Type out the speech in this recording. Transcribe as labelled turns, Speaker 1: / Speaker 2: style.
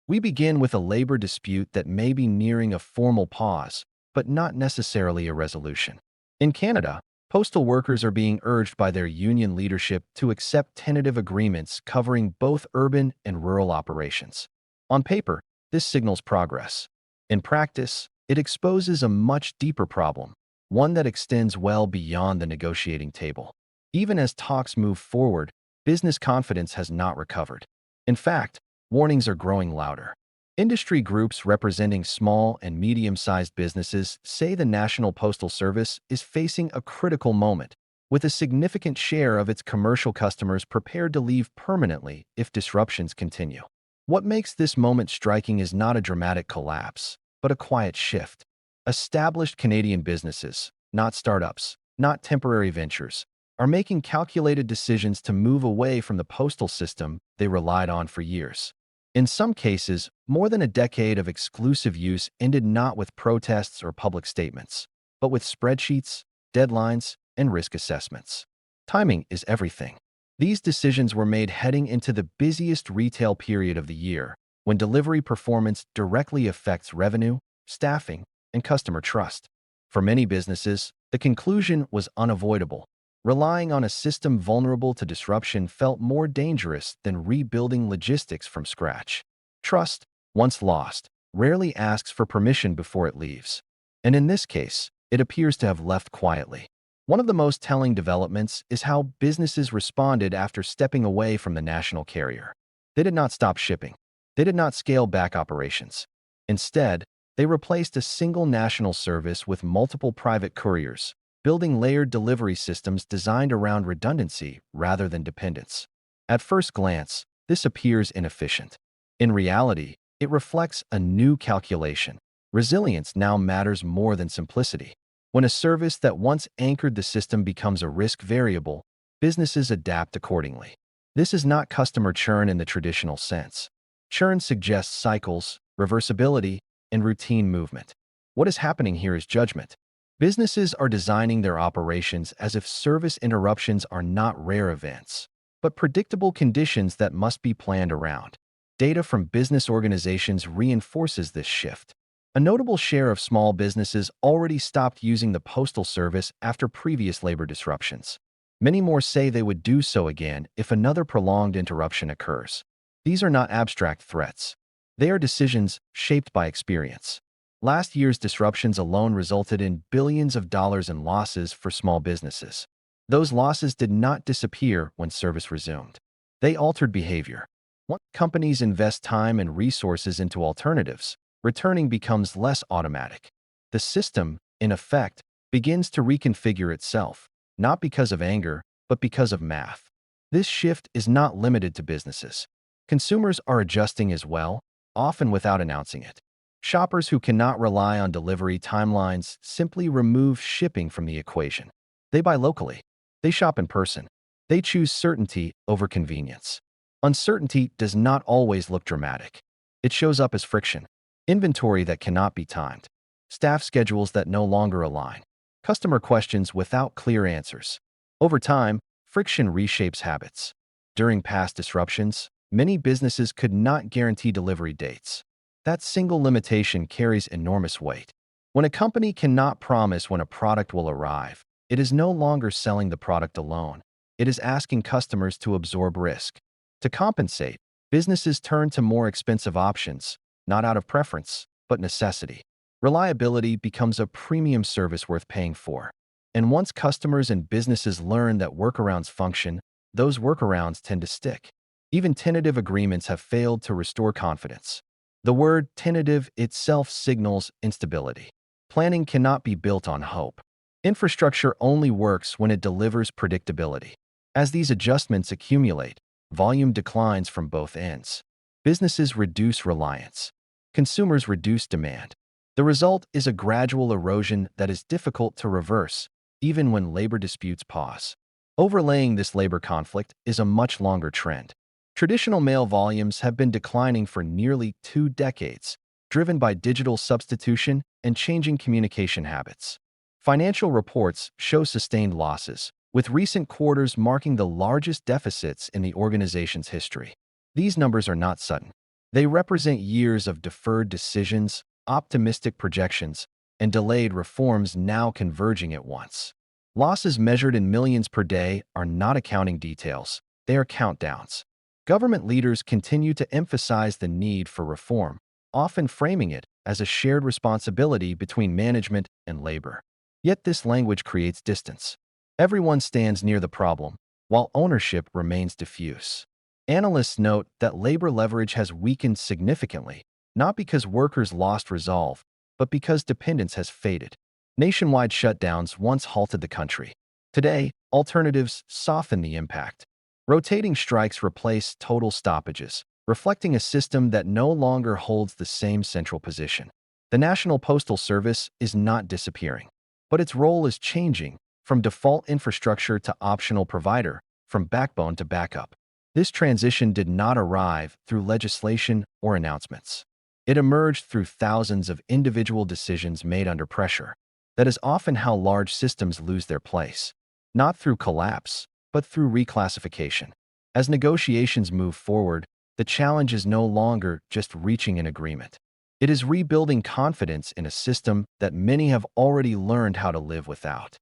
Speaker 1: We begin with a labor dispute that may be nearing a formal pause, but not necessarily a resolution. In Canada, postal workers are being urged by their union leadership to accept tentative agreements covering both urban and rural operations. On paper, this signals progress. In practice, it exposes a much deeper problem, one that extends well beyond the negotiating table. Even as talks move forward, business confidence has not recovered. In fact, warnings are growing louder. Industry groups representing small and medium-sized businesses say the National Postal Service is facing a critical moment, with a significant share of its commercial customers prepared to leave permanently if disruptions continue. What makes this moment striking is not a dramatic collapse, but a quiet shift. Established Canadian businesses, not startups, not temporary ventures, are making calculated decisions to move away from the postal system they relied on for years. In some cases, more than a decade of exclusive use ended not with protests or public statements, but with spreadsheets, deadlines, and risk assessments. Timing is everything. These decisions were made heading into the busiest retail period of the year, when delivery performance directly affects revenue, staffing, and customer trust. For many businesses, the conclusion was unavoidable. Relying on a system vulnerable to disruption felt more dangerous than rebuilding logistics from scratch. Trust, once lost, rarely asks for permission before it leaves. And in this case, it appears to have left quietly. One of the most telling developments is how businesses responded after stepping away from the national carrier. They did not stop shipping. They did not scale back operations. Instead, they replaced a single national service with multiple private couriers, building layered delivery systems designed around redundancy rather than dependence. At first glance, this appears inefficient. In reality, it reflects a new calculation. Resilience now matters more than simplicity. When a service that once anchored the system becomes a risk variable, businesses adapt accordingly. This is not customer churn in the traditional sense. Churn suggests cycles, reversibility, and routine movement. What is happening here is judgment. Businesses are designing their operations as if service interruptions are not rare events, but predictable conditions that must be planned around. Data from business organizations reinforces this shift. A notable share of small businesses already stopped using the postal service after previous labor disruptions. Many more say they would do so again if another prolonged interruption occurs. These are not abstract threats. They are decisions shaped by experience. Last year's disruptions alone resulted in billions of dollars in losses for small businesses. Those losses did not disappear when service resumed. They altered behavior. Once companies invest time and resources into alternatives, returning becomes less automatic. The system, in effect, begins to reconfigure itself, not because of anger, but because of math. This shift is not limited to businesses. Consumers are adjusting as well, often without announcing it. Shoppers who cannot rely on delivery timelines simply remove shipping from the equation. They buy locally. They shop in person. They choose certainty over convenience. Uncertainty does not always look dramatic. It shows up as friction, inventory that cannot be timed, staff schedules that no longer align, customer questions without clear answers. Over time, friction reshapes habits. During past disruptions, many businesses could not guarantee delivery dates. That single limitation carries enormous weight. When a company cannot promise when a product will arrive, it is no longer selling the product alone. It is asking customers to absorb risk. To compensate, businesses turn to more expensive options, not out of preference, but necessity. Reliability becomes a premium service worth paying for. And once customers and businesses learn that workarounds function, those workarounds tend to stick. Even tentative agreements have failed to restore confidence. The word tentative itself signals instability. Planning cannot be built on hope. Infrastructure only works when it delivers predictability. As these adjustments accumulate, volume declines from both ends. Businesses reduce reliance. Consumers reduce demand. The result is a gradual erosion that is difficult to reverse, even when labor disputes pause. Overlaying this labor conflict is a much longer trend. Traditional mail volumes have been declining for nearly 2 decades, driven by digital substitution and changing communication habits. Financial reports show sustained losses, with recent quarters marking the largest deficits in the organization's history. These numbers are not sudden. They represent years of deferred decisions, optimistic projections, and delayed reforms now converging at once. Losses measured in millions per day are not accounting details, they are countdowns. Government leaders continue to emphasize the need for reform, often framing it as a shared responsibility between management and labor. Yet this language creates distance. Everyone stands near the problem, while ownership remains diffuse. Analysts note that labor leverage has weakened significantly, not because workers lost resolve, but because dependence has faded. Nationwide shutdowns once halted the country. Today, alternatives soften the impact. Rotating strikes replace total stoppages, reflecting a system that no longer holds the same central position. The National Postal Service is not disappearing, but its role is changing from default infrastructure to optional provider, from backbone to backup. This transition did not arrive through legislation or announcements. It emerged through thousands of individual decisions made under pressure. That is often how large systems lose their place, not through collapse, but through reclassification. As negotiations move forward, the challenge is no longer just reaching an agreement. It is rebuilding confidence in a system that many have already learned how to live without.